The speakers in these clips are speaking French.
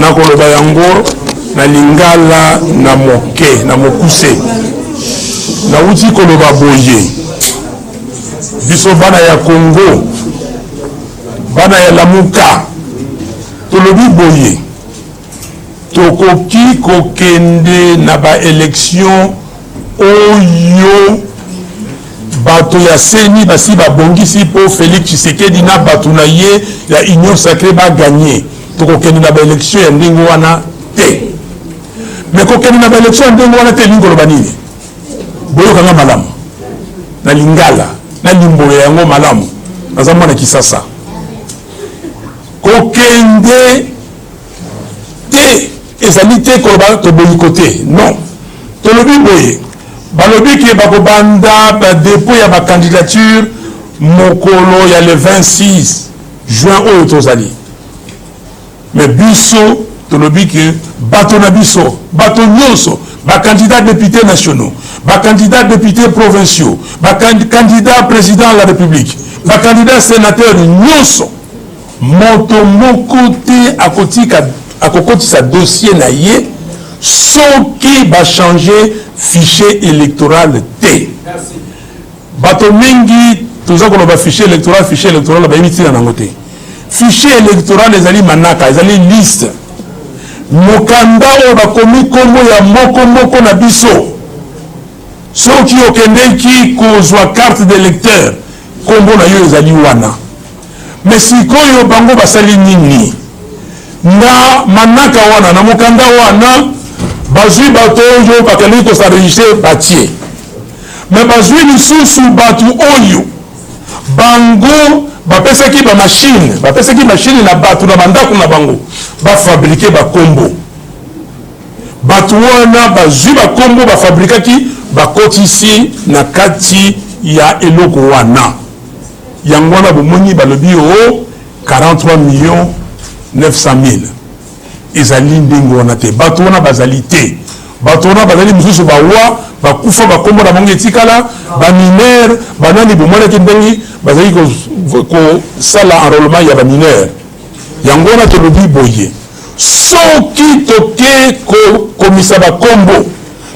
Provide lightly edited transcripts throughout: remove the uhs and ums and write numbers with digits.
na koloba yango na lingala na moke na mokuse na uti koloba boye biso bana ya Congo bana ya Lamuka tolobi boye tokoki kokende na ba élection oyo bato ya seni basi babongisi po Félix Tshisekedi na bato na ye ya Union Sacrée ba gagner tokokende na ba élection ya ndenge wana te mais kokende na ba élection ya ndenge wana te lingolo banini boyoka nga malamu na lingala na limbolo yango malamu naza mwana Kisasa kokende te ezali te koloba toboyikote non tolobi boye balobi ke bakobanda ba dépôt ya ba candidature mokolo ya le 26 juin oyo tozali mais biso tolobi ke bato na biso bato nyonso ba candidats députés nationaux ba candidats députés provinciaux ba candidat président de la République ba candidat sénateur nyonso moto moko te akokotisa dossier na ye soki ba changer fichier électoral te bato mingi toza koloba fichier électoral ba imitina nango te fichier électoral ezali manaka ezali liste mokanda oyo bakomi kombo ya moko na biso soki okendeki kozwa carte d'électeur kombo na yo ezali wana mais sikoyo bango basali nini na manaka wana na mokanda wana bazwi bato oyo bakendeki kosaregistre batie mais bazwi lisusu bato oyo bango bapesaki machine na bato na bandako na bango bafabrike bakombo bato wana bazwi bakombo bafabrikaki bakotisi na kati ya eloko wana yango wana bomoni balobi o 43 millions 900 000 ezali ndenge wana te bato wana bazali te bato wana bazali mosusu bawa bakufa bakombo na bango etikala baminere banani bomonaki ndenge bazali kosala enrôlement ya baminere yango wana tolobi boye soki toke komisa bakombo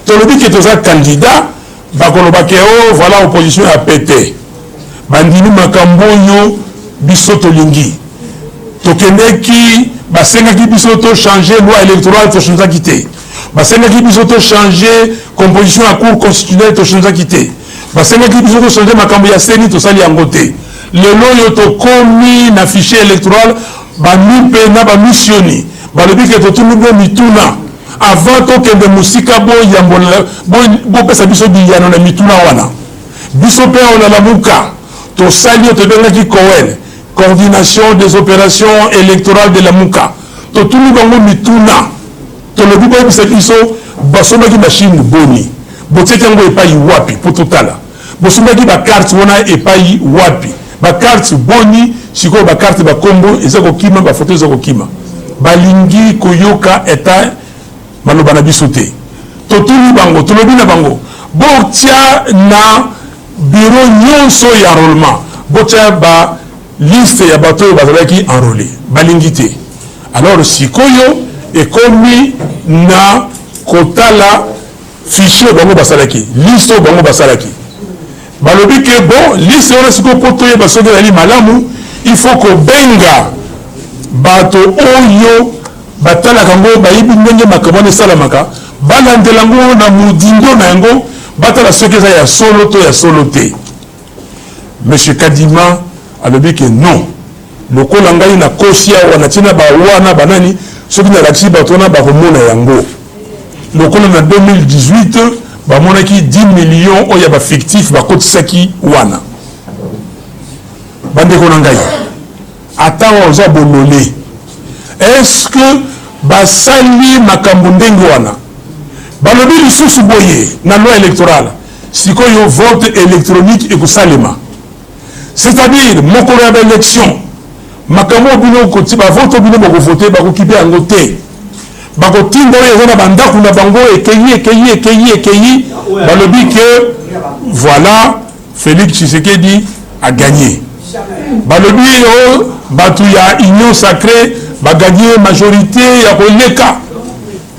tolobi ke toza candidat bakoloba ke o voilà opposition ya pete bandimi makambo oyo biso tolingi tokendeki basengaki biso to changer loi électorale tochangeaki te basengaki biso to changer composition ya cour constitutionnelle tochangeaki te basengaki biso to changer makambo ya seni tosali yango te lelo oyo tokomi na fichier électoral bamipe na bamissioni balobi ke totuni bo mituna avant tokende mosika bopesa biso biyano na mituna wana biso mpe oyo na Lamuka tosali oyo tobengaki COEL coordination des opérations électorales de Lamuka totuni bango mituna tolobi boyebisa biso basombaki machine boni botiaki yango epai wapi po totala bosombaki bakarte wana epai wapi bakarte boni sikoyo bakarte bakombo eza kokima bafoto eza kokima balingi koyoka eta maloba na biso te totuni bango tolobi na bango botia na bureau nyonso ya enrôlement botia ba liste ya bato oyo bazalaki enrôlé balingi te alors sikoyo ekomi na kotala fichier bango basalaki liste oyo bango basalaki balobi ke bon liste wana sikoyo po toyeba soki ezali malamu il faut kobenga bato oyo batalaka yango bayebi ndenge makambo wana esalamaka balandela yango na modindo na yango batala soki eza ya solo to ya solo te monsieur Kadima alobi ke non lokola ngai na kosi awa natina bawana banani soki nalakisi bato wana bakomona yango lokola na 2018 bamonaki 10 millions oyo ya bafictif bakotisaki wana bandeko na ngai ata oza bolole est-ce que basali makambo ndenge wana balobi lisusu boye na loi électorale sikoyo vote électronique ekosalema c'est-à-dire mokolo ya baélection makambo bino koti bavote bino bakovote bakokipe yango te bakotinda oyo eza na bandako na bango ekeyi balobi ke voilà Félix Tshisekedi a gagné balobi oyo bato ya Union Sacrée va gagner majorité, il y a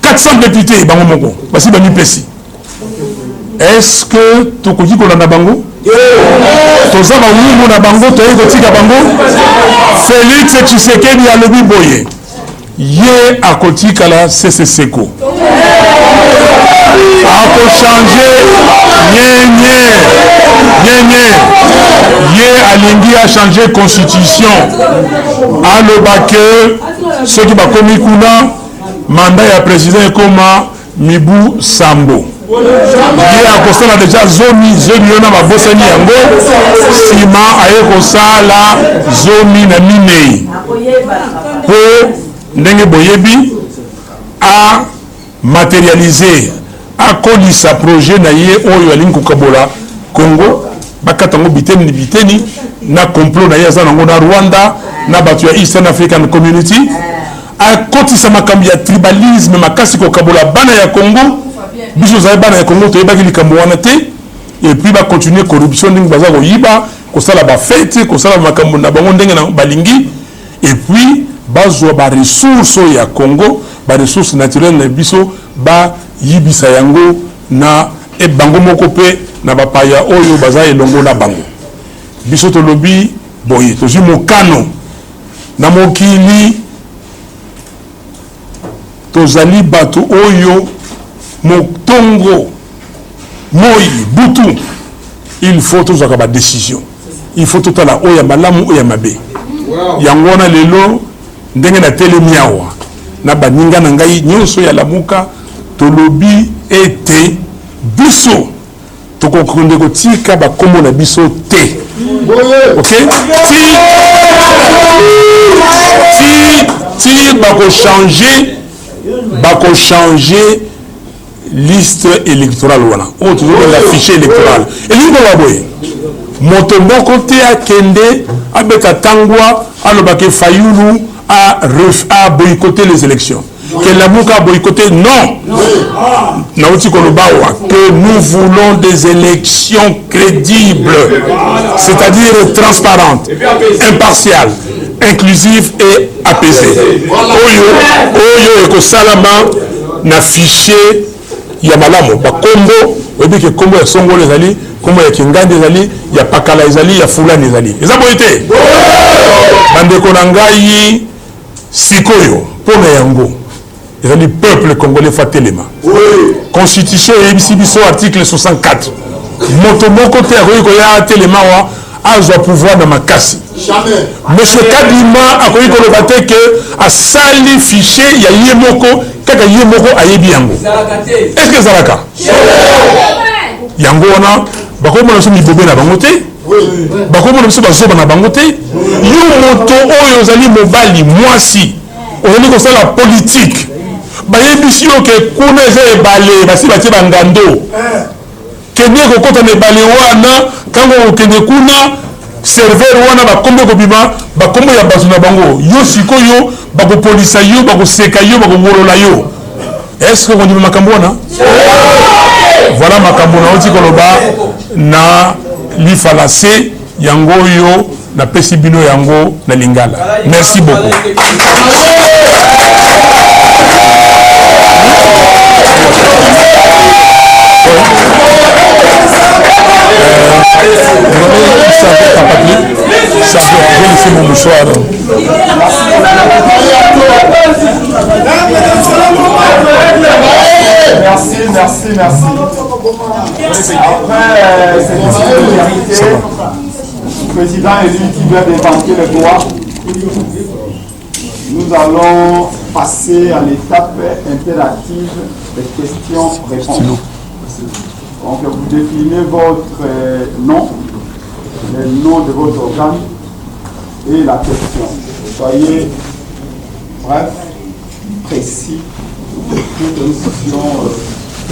400 députés, bango moko, basi bami pesi. Est-ce que tu connais qu'on a bango? Toza ba wumu na bango, toye kotika bango. Félix Tshisekedi a lobi boye. Ye a kotika la CCCCO. A ko changer nye. Ye alingi a changer constitution. A lobake ceux qui ba komi kuna mandat ya président koma Mibu Sambo. Ye a kosala déjà zomi yona babosani yango sima aye kosala zomi na minei po ndenge boyebi a matérialiser a kolisa projet na ye oyo alingi kokabola Congo bakatango biteni na complot na ye aza nango na Rwanda na bato ya Eastern African Community a kotisa makambi ya tribalisme makasi kokabola bana ya Congo biso za bana ya Congo to yebaki likambo wana te et puis ba continuer corruption ndenge baza ko yiba ko sala ba fête ko sala makambo na bango ndenge na balingi et puis bazwa ba ressources ya Congo ba ressources naturelles na biso ba yibisa yango na e bango moko pe na ba paya oyo baza elongo na bango biso to lobi boye to ji mokano na mokili to zali bato oyo Motongo, Moi, Boutou, il faut tous avoir des décisions. Il faut tout à la oya malamu oya mabe. Yangona lelo ndenge na tele miawa. Na baninga na ngai nyonso ya lamuka tolobi ete biso tokokonde kotika ba kombo na biso te. OK? Si bako changer liste électorale wana o toujours le fichier électoral et lui la boye moto moko te akende abeta tangwa alobake Fayulu a boycotter les élections que la mouka a boycotté non nauti kolobawa que nous voulons des élections crédibles, c'est-à-dire transparentes, impartiales, inclusives et apaisées. Oyo eko salama na fichier ya malamu bakombo obi ke kombo ya Songolo ezali kombo ya Kingande ezali ya Pakala ezali ya Fulani ezali eza boyete bandeko na ngai sikoyo pona yango ezali peuple congolais fatelema constitution et biso article 64 moto moko te akoki koya telema wa azwa pouvoir na makasi monsieur Kadima akoki koloba te ke asali fichier ya ye moko kaka ye moko ayebi yango est-ce que ezalaka yango wana bakomona biso mibobe na bango te bakomona biso bazoba na bango te yo moto oyo ozali mobali mwasi ozali kosala politique bayebisi yo ke kuna eza ebale basi batie bangando kende kokota na ebale wana ntango okende kuna serveur wana bakombe kobima bakombo ya bato na bango yo sikoyo bakopolisa yo bakoseka yo bakongolola yo est-ce que kondima makambo wana voilà makambo na oti koloba na lifalase yango yo na pesi bino yango na lingala merci beaucoup. Ça je laisser mon mouchoir. Merci. Après cette président élu qui vient d'évoquer le droit, nous allons passer à l'étape interactive des questions-réponses. Donc vous définez votre nom, le nom de votre organe et la question. Soyez bref, précis, toute une session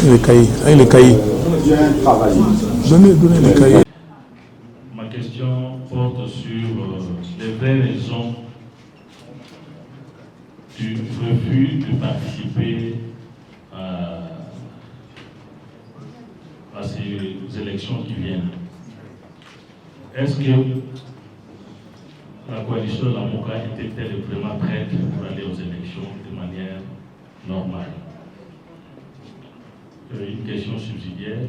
les cahiers. Bien travaillé. Donnez les cahiers. Ma question porte sur les vraies raisons du refus de participer à ces élections qui viennent. Est-ce que la coalition de la MOCA était-elle vraiment prête pour aller aux élections de manière normale? Une question subsidiaire.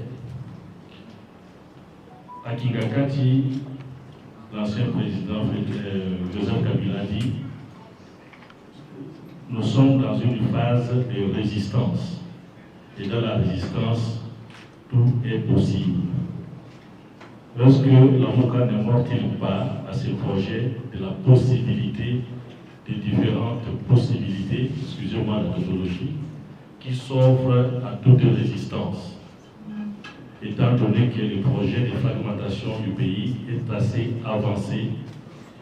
À Kingakati, l'ancien président Joseph Kabila dit: nous sommes dans une phase de résistance. Et dans la résistance, tout est possible. Lorsque la MOCA ne mord-il pas à ce projet de la possibilité, des différentes possibilités, excusez-moi la tautologie, qui s'offrent à toute résistance, étant donné que le projet de fragmentation du pays est assez avancé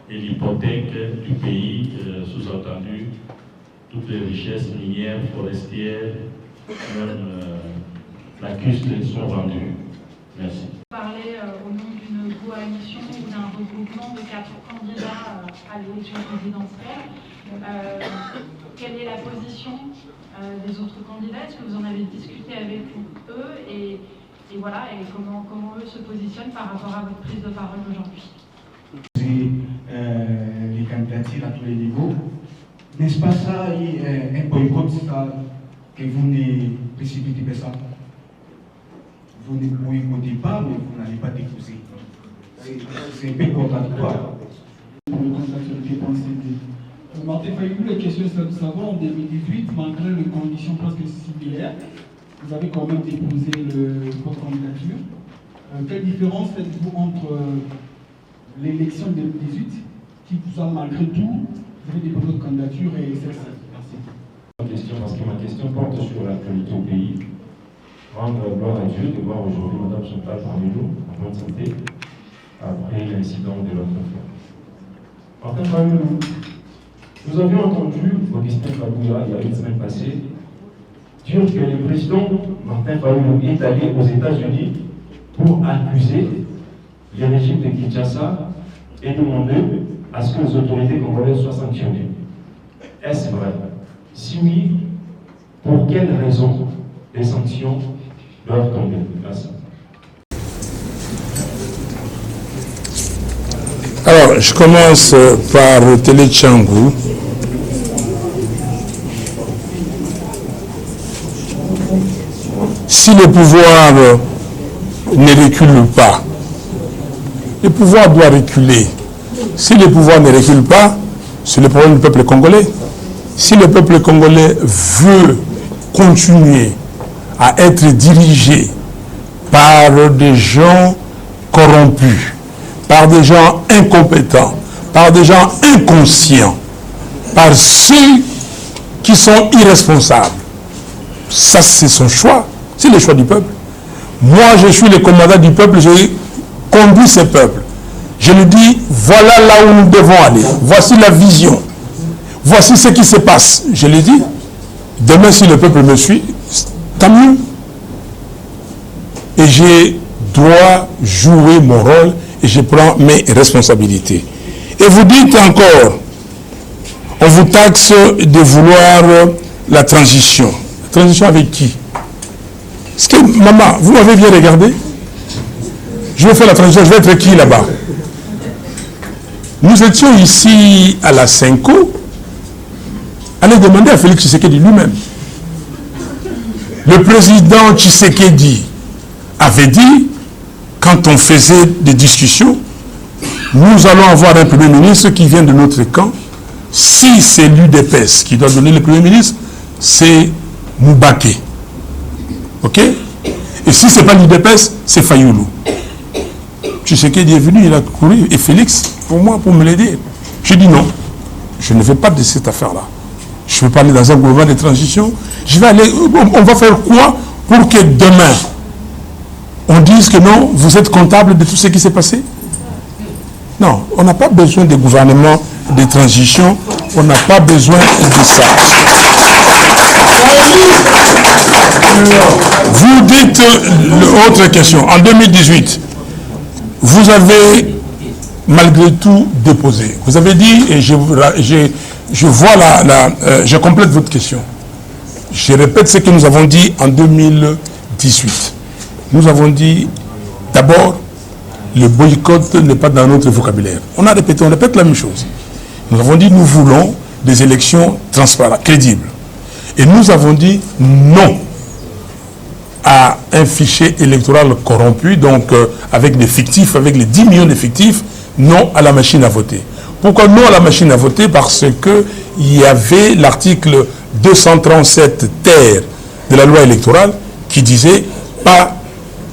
et l'hypothèque du pays, sous-entendu, toutes les richesses minières, forestières, même la custe sont vendues. Merci. Parler au nom d'une coalition ou d'un regroupement de 4 candidats à l'élection présidentielle. Quelle est la position des autres candidats? Est-ce que vous en avez discuté avec eux et voilà, et comment eux se positionnent par rapport à votre prise de parole aujourd'hui? Les candidatures à tous les niveaux. N'est-ce pas ça, un boycott, ça, que vous ne précipitez pas ça? Vous ne boycottez pas, mais vous n'allez pas déposer. C'est un peu contradictoire. Martin Fayoulou, les questions de savoir, en 2018, malgré les conditions presque similaires, vous avez quand même déposé votre candidature. Quelle différence faites-vous entre l'élection de 2018, qui vous a malgré tout, vous avez déposé votre candidature et celle-ci? Merci. Parce que ma question porte sur l'actualité au pays. Rendre gloire à Dieu de voir aujourd'hui Mme Chantal parmi nous, en bonne santé, après l'incident de notre frère. Martin Fayoulou, nous avions entendu Augustin Kabila, il y a une semaine passée, dire que le président Martin Fayoulou est allé aux États-Unis pour accuser le régime de Kinshasa et demander à ce que les autorités congolaises soient sanctionnées. Est-ce vrai? Si oui, pour quelles raisons les sanctions doivent tomber? Merci. Alors, je commence par Télé Tchangou. Si le pouvoir ne recule pas, le pouvoir doit reculer. Si le pouvoir ne recule pas, c'est le problème du peuple congolais. Si le peuple congolais veut continuer à être dirigé par des gens corrompus, par des gens incompétents, par des gens inconscients, par ceux qui sont irresponsables, ça c'est son choix, c'est le choix du peuple. Moi je suis le commandant du peuple, je conduis ce peuple. Je lui dis, voilà là où nous devons aller, voici la vision, voici ce qui se passe. Je lui dis, demain si le peuple me suit, tant mieux. Et je dois jouer mon rôle et je prends mes responsabilités. Et vous dites encore, on vous taxe de vouloir la transition. La transition avec qui? Est-ce que, maman, vous m'avez bien regardé? Je vais faire la transition, je vais être qui là-bas? Nous étions ici à la Cinco. Allez demander à Félix Tshisekedi lui-même. Le président Tshisekedi avait dit, quand on faisait des discussions, nous allons avoir un premier ministre qui vient de notre camp. Si c'est l'UDPS qui doit donner le premier ministre, c'est Moubaké. Ok? Et si ce n'est pas l'UDPS, c'est Fayoulou. Tshisekedi est venu, il a couru, et Félix, pour moi, pour me l'aider. J'ai dit non, je ne veux pas de cette affaire-là. Je ne veux pas aller dans un gouvernement de transition. Je vais aller, on va faire quoi pour que demain, on dise que non, vous êtes comptable de tout ce qui s'est passé? Non, on n'a pas besoin de gouvernement de transition, on n'a pas besoin de ça. Vous dites l'autre question. En 2018, vous avez malgré tout déposé. Vous avez dit, et je vois je complète votre question. Je répète ce que nous avons dit en 2018. Nous avons dit, d'abord, le boycott n'est pas dans notre vocabulaire. On répète la même chose. Nous avons dit nous voulons des élections transparentes, crédibles. Et nous avons dit non à un fichier électoral corrompu, donc avec des fictifs, avec les 10 millions de fictifs, non à la machine à voter. Pourquoi non à la machine à voter? Parce qu'il y avait l'article 237 ter de la loi électorale qui disait pas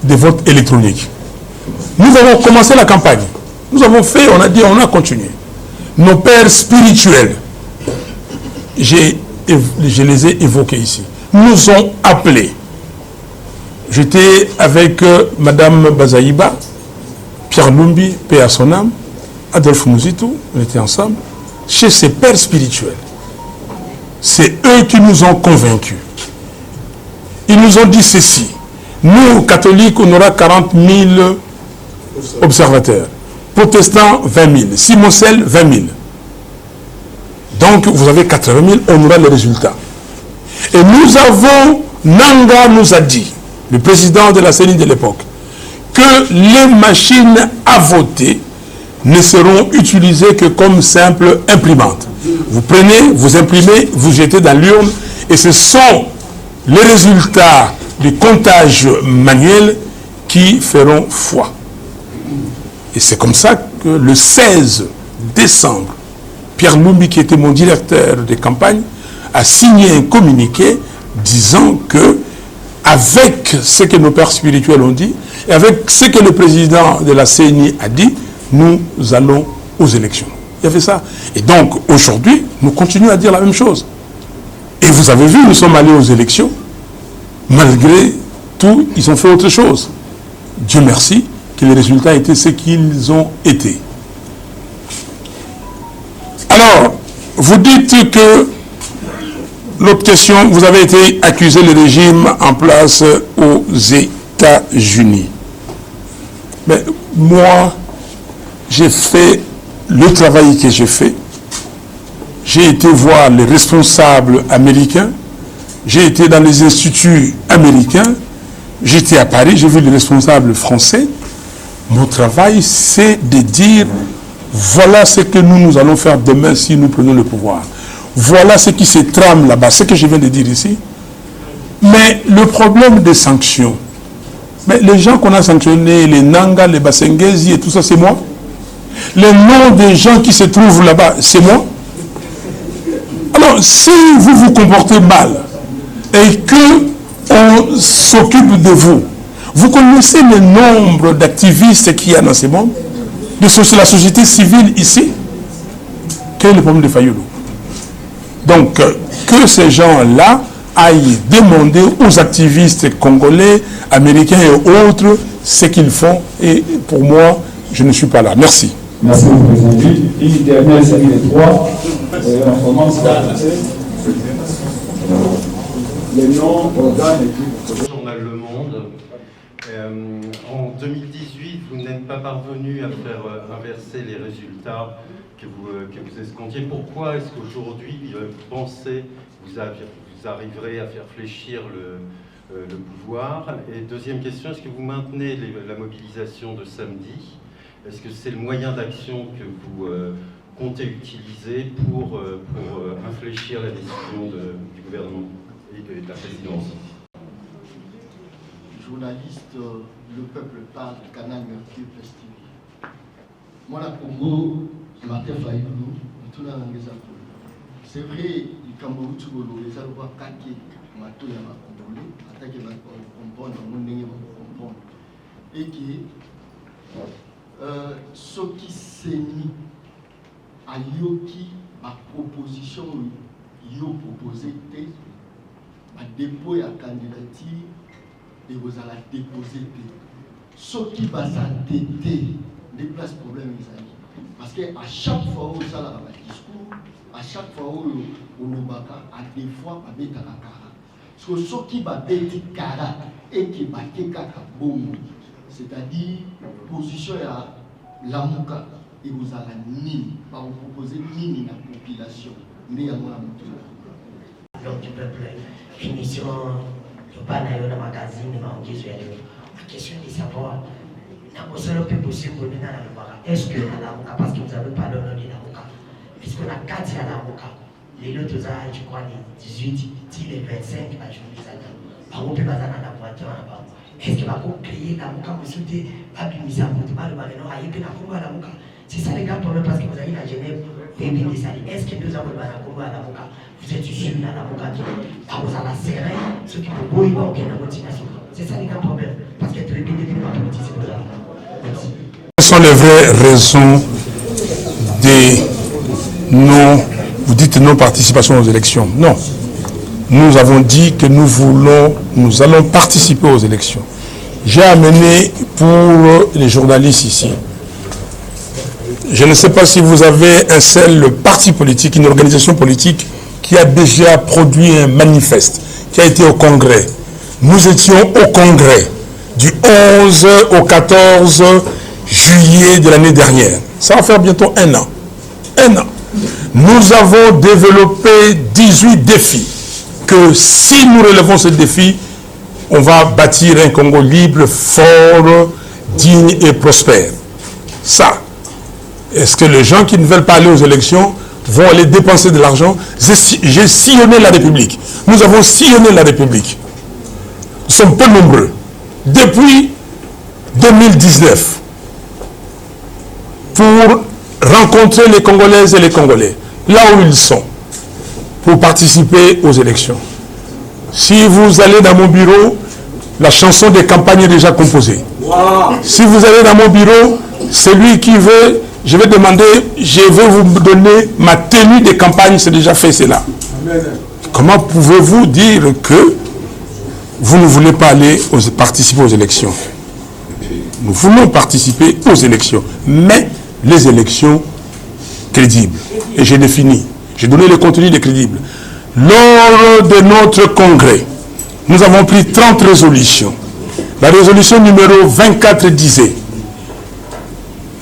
de vote électronique. Nous avons commencé la campagne. Nous avons fait, on a dit, on a continué. Nos pères spirituels, je les ai évoqués ici, nous ont appelés. J'étais avec Madame Bazaïba, Pierre Lumbi, paix à son âme, Adolphe Mouzitou, on était ensemble, chez ces pères spirituels. C'est eux qui nous ont convaincus. Ils nous ont dit ceci. Nous, catholiques, on aura 40 000 observateurs. Protestants, 20 000. Simocel, 20 000. Donc, vous avez 80 000, on aura le résultat. Et nous avons, Nanga nous a dit, le président de la CENI de l'époque, que les machines à voter ne seront utilisées que comme simple imprimante. Vous prenez, vous imprimez, vous jetez dans l'urne, et ce sont les résultats du comptage manuel qui feront foi. Et c'est comme ça que le 16 décembre, Pierre Lumbi, qui était mon directeur de campagne, a signé un communiqué disant que, avec ce que nos pères spirituels ont dit, et avec ce que le président de la CENI a dit, nous allons aux élections. Il y avait ça. Et donc, aujourd'hui, nous continuons à dire la même chose. Et vous avez vu, nous sommes allés aux élections. Malgré tout, ils ont fait autre chose. Dieu merci que les résultats étaient ce qu'ils ont été. Alors, vous dites que l'autre question, vous avez été accusé le régime en place aux États-Unis. Mais moi, j'ai fait le travail que j'ai fait. J'ai été voir les responsables américains. J'ai été dans les instituts américains. J'étais à Paris, j'ai vu les responsables français. Mon travail, c'est de dire, voilà ce que nous allons faire demain si nous prenons le pouvoir. Voilà ce qui se trame là-bas, ce que je viens de dire ici. Mais le problème des sanctions, mais les gens qu'on a sanctionnés, les Nanga, les Basengezi et tout ça, c'est moi. Les noms des gens qui se trouvent là-bas, c'est moi. Alors, si vous vous comportez mal et qu'on s'occupe de vous, vous connaissez le nombre d'activistes qu'il y a dans ce monde, de la société civile ici. Quel est le problème de Fayoulou? Donc, que ces gens-là aillent demander aux activistes congolais, américains et autres ce qu'ils font. Et pour moi, je ne suis pas là. Merci. Merci, Président. Une dernière série de 3. On commence par les noms, organes et tout. Journal Le Monde. En 2018, vous n'êtes pas parvenu à faire inverser les résultats que vous escomptiez. Pourquoi est-ce qu'aujourd'hui, vous pensez que vous arriverez à faire fléchir le pouvoir? Et deuxième question, est-ce que vous maintenez la mobilisation de samedi? Est-ce que c'est le moyen d'action que vous comptez utiliser pour infléchir la décision du gouvernement et de la présidence? Journaliste, le peuple parle, Canal Mercure Festival. Moi, la Congo, Martin Fayoulou, tout le monde c'est vrai, il Cambodge, les Alouas, Kaki, Mato, il y a un Congolais, attaqué la comprendre, mon nez va comprendre. Et qui, ce qui s'est mis à Yoki, ma proposition, Yo proposé, ma dépôt et à candidature, et vous allez déposer. Ce qui va s'entêter, les places problèmes, parce qu'à chaque fois où vous allez avoir un discours, à chaque fois où on le baka, à des fois, on va mettre la cara. Parce que ce qui va mettre la cara et qui va mettre la bombe, c'est-à-dire position à l'amouka, et vous allez ni, va vous proposer ni la population, ni à moi la donc du peuple, finition, je ne pas dans le magazine, mais on dit la question est de savoir Est-ce que à la Moka, parce que vous avez parlé au nom de la Moka, puisqu'on a 4 à la Moka, les autres, je crois, les 18, les 25, je vous dis ça. Par contre, la voiture, est-ce que va créer la Moka, vous souhaitez, pas de mise à bout, pas de balai, non, aïe, la Moka. C'est ça les gars, problème, parce que vous avez la Genève, est-ce que nous avons la Moka à la Moka? Vous êtes sûr à la Moka, vous avez la serré, ceux qui peuvent bouillir, ok, la motivation. C'est ça les gars, problème, parce que tu es bien défini par politique, c'est pour ça. Merci. Quelles sont les vraies raisons des non, vous dites non-participation aux élections? Non. Nous avons dit que nous allons participer aux élections. J'ai amené pour les journalistes ici. Je ne sais pas si vous avez un seul parti politique, une organisation politique qui a déjà produit un manifeste, qui a été au Congrès. Nous étions au Congrès du 11 au 14 juillet de l'année dernière. Ça va faire bientôt un an. Un an. Nous avons développé 18 défis que si nous relevons ces défis, on va bâtir un Congo libre, fort, digne et prospère. Ça. Est-ce que les gens qui ne veulent pas aller aux élections vont aller dépenser de l'argent? J'ai sillonné la République. Nous avons sillonné la République. Nous sommes peu nombreux. Depuis 2019, pour rencontrer les Congolaises et les Congolais, là où ils sont, pour participer aux élections. Si vous allez dans mon bureau, la chanson de campagne est déjà composée. Wow. Si vous allez dans mon bureau, celui qui veut, je vais demander, je vais vous donner ma tenue de campagne, c'est déjà fait, c'est là. Amen. Comment pouvez-vous dire que vous ne voulez pas aller participer aux élections? Nous voulons participer aux élections, mais les élections crédibles. Et j'ai défini, j'ai donné le contenu des crédibles. Lors de notre congrès, nous avons pris 30 résolutions. La résolution numéro 24 disait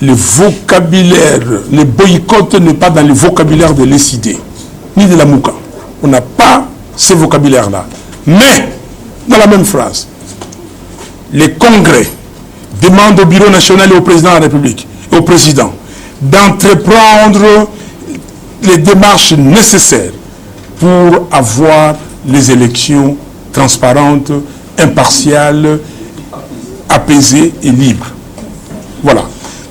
le vocabulaire, le boycott n'est pas dans le vocabulaire de l'ECD, ni de la Mouka. On n'a pas ce vocabulaire-là. Mais, dans la même phrase, les congrès demandent au Bureau national et au président de la République, et au président, d'entreprendre les démarches nécessaires pour avoir les élections transparentes, impartiales, apaisées et libres. Voilà.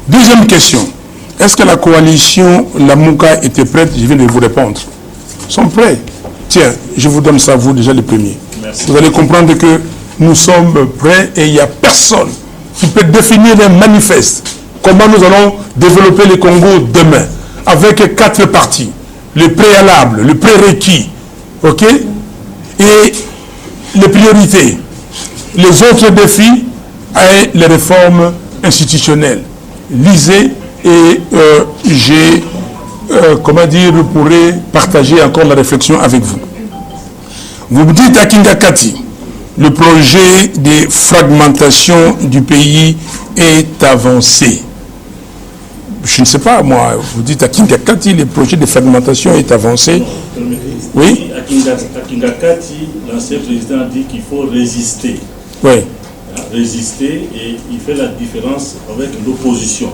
Deuxième question. Est-ce que la coalition, la Mouka, était prête? Je viens de vous répondre. Ils sont prêts. Tiens, je vous donne ça, vous, déjà les premiers. Merci. Vous allez comprendre que nous sommes prêts et il n'y a personne qui peut définir un manifeste. Comment nous allons développer le Congo demain, avec 4 parties. Le préalable, le prérequis, ok? Et les priorités. Les autres défis et les réformes institutionnelles. Lisez et je pourrais partager encore la réflexion avec vous. Vous me dites à Kingakati, le projet de fragmentation du pays est avancé. Je ne sais pas, moi, vous dites à Kingakati, le projet de fragmentation est avancé. Oui. À Kingakati, l'ancien président dit qu'il faut résister. Oui. Résister, et il fait la différence avec l'opposition.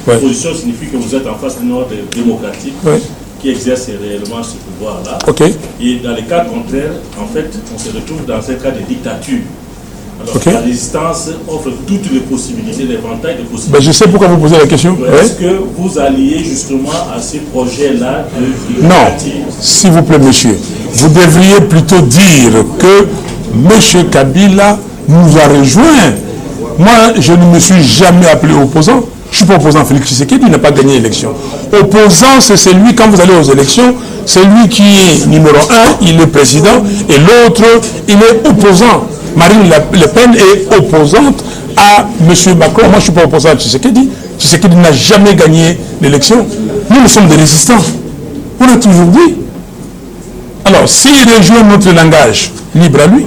Oui. L'opposition signifie que vous êtes en face d'un ordre démocratique, oui, qui exerce réellement ce pouvoir-là. Okay. Et dans les cas contraires, en fait, on se retrouve dans un cas de dictature. Alors, okay, la résistance offre toutes les possibilités, l'éventail de possibilités. Ben, je sais pourquoi vous posez la question. Est-ce que vous alliez justement à ces projets-là de... Non, s'il vous plaît, monsieur. Vous devriez plutôt dire que M. Kabila nous a rejoints. Moi, je ne me suis jamais appelé opposant. Je ne suis pas opposant. Félix Tshisekedi n'a pas gagné l'élection. Opposant, c'est celui, quand vous allez aux élections, c'est lui qui est numéro 1, il est président, et l'autre, il est opposant. Marine Le Pen est opposante à M. Macron. Moi, je ne suis pas opposant à Tshisekedi. Tshisekedi n'a jamais gagné l'élection. Nous sommes des résistants. On a toujours dit. Alors, s'il rejoint notre langage, libre à lui.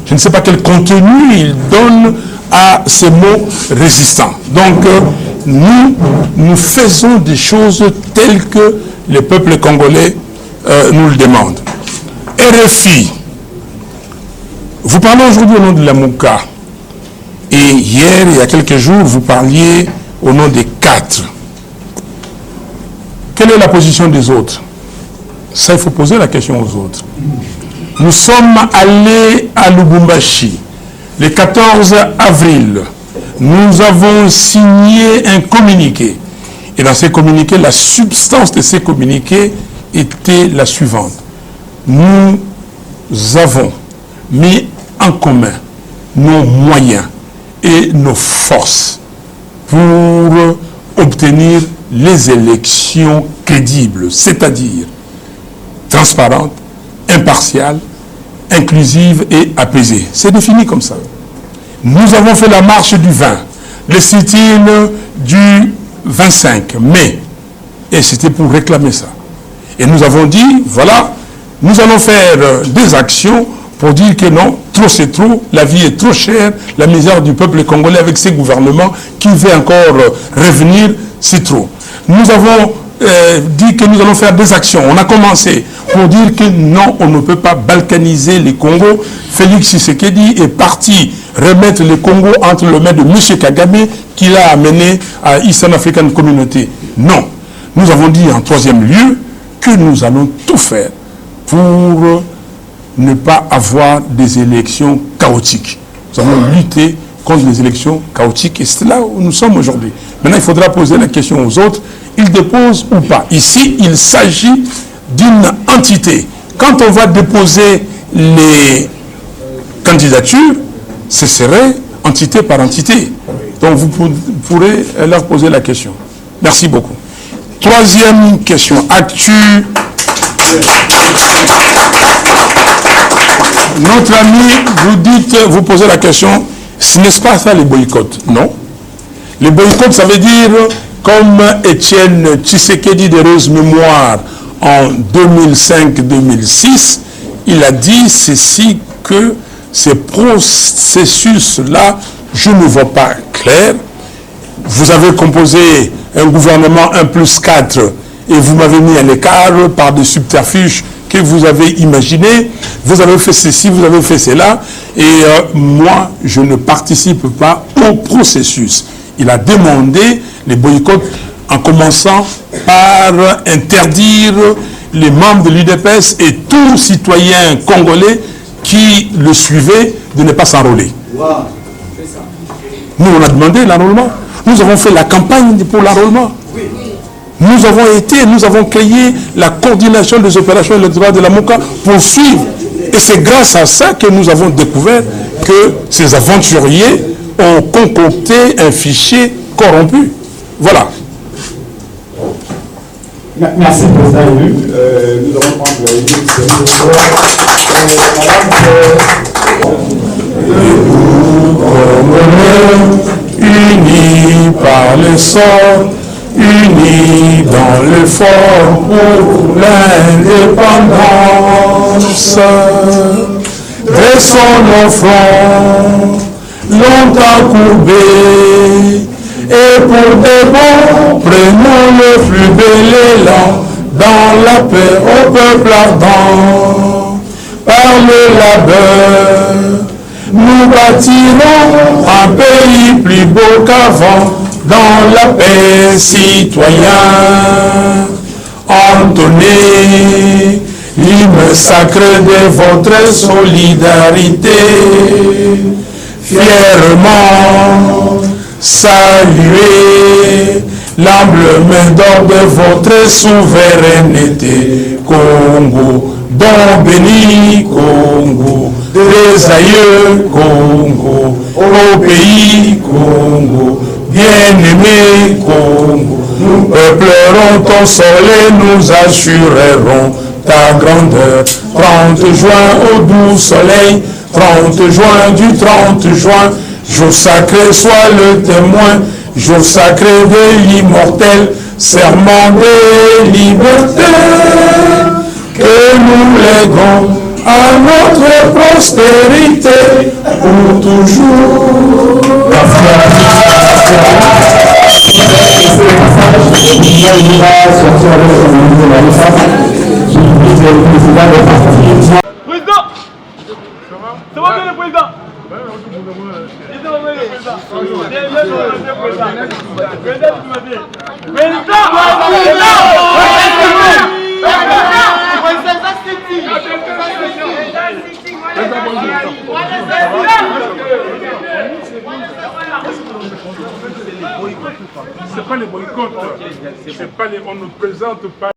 Je ne sais pas quel contenu il donne à ces mots résistants. Donc, nous faisons des choses telles que le peuple congolais nous le demande. RFI, vous parlez aujourd'hui au nom de la Mouka. Et hier, il y a quelques jours, vous parliez au nom des 4. Quelle est la position des autres? Ça, il faut poser la question aux autres. Nous sommes allés à Lubumbashi le 14 avril. Nous avons signé un communiqué. Et dans ces communiqués, la substance de ces communiqués était la suivante. Nous avons mis en commun nos moyens et nos forces pour obtenir les élections crédibles, c'est-à-dire transparentes, impartiales, inclusives et apaisées. C'est défini comme ça. Nous avons fait la marche du 20, le sit-in du 25 mai, et c'était pour réclamer ça. Et nous avons dit, voilà, nous allons faire des actions pour dire que non, trop c'est trop, la vie est trop chère, la misère du peuple congolais avec ses gouvernements qui veut encore revenir, c'est trop. Nous avons dit que nous allons faire des actions. On a commencé pour dire que non, on ne peut pas balkaniser les Congos. Félix Tshisekedi est parti remettre le Congo entre les mains de M. Kagame qui l'a amené à Eastern African Community. Non. Nous avons dit en troisième lieu que nous allons tout faire pour ne pas avoir des élections chaotiques. Nous allons lutter contre les élections chaotiques et c'est là où nous sommes aujourd'hui. Maintenant, il faudra poser la question aux autres. Ils déposent ou pas. Ici, il s'agit d'une entité. Quand on va déposer les candidatures, ce serait entité par entité. Donc, vous pourrez leur poser la question. Merci beaucoup. Troisième question. Actu. Notre ami, vous posez la question, ce n'est pas ça les boycotts? Non. Les boycotts, ça veut dire, comme Étienne Tshisekedi de Rose Mémoire en 2005-2006, il a dit ceci, que ces processus-là, je ne vois pas clair. Vous avez composé un gouvernement 1+4 et vous m'avez mis à l'écart par des subterfuges que vous avez imaginés. Vous avez fait ceci, vous avez fait cela. Et moi, je ne participe pas au processus. Il a demandé les boycotts en commençant par interdire les membres de l'UDPS et tout citoyen congolais qui le suivait de ne pas s'enrôler. Nous, on a demandé l'enrôlement. Nous avons fait la campagne pour l'enrôlement. Nous avons créé la coordination des opérations électorales de la MOCA pour suivre. Et c'est grâce à ça que nous avons découvert que ces aventuriers ont concocté un fichier corrompu. Voilà. Merci, Président élu. Nous allons prendre une unis par le sort, unis dans l'effort pour l'indépendance. Dressons nos fronts, longtemps courbés, et pour de bon, prenons le plus bel élan dans la paix au peuple ardent. Par le labeur, nous bâtirons un pays plus beau qu'avant, dans la paix citoyen. Entonnez l'hymne sacré de votre solidarité, fièrement saluez l'emblème d'or de votre souveraineté. Congo, don béni, Congo, des aïeux, Congo, au pays, Congo, bien-aimé, Congo. Nous peuplerons ton soleil, nous assurerons ta grandeur. 30 juin au doux soleil, 30 juin du 30 juin, jour sacré soit le témoin, jour sacré de l'immortel, serment de liberté, que nous léguons à notre postérité pour toujours. C'est moi le président. C'est pas les boycotts, c'est pas les, on ne présente pas.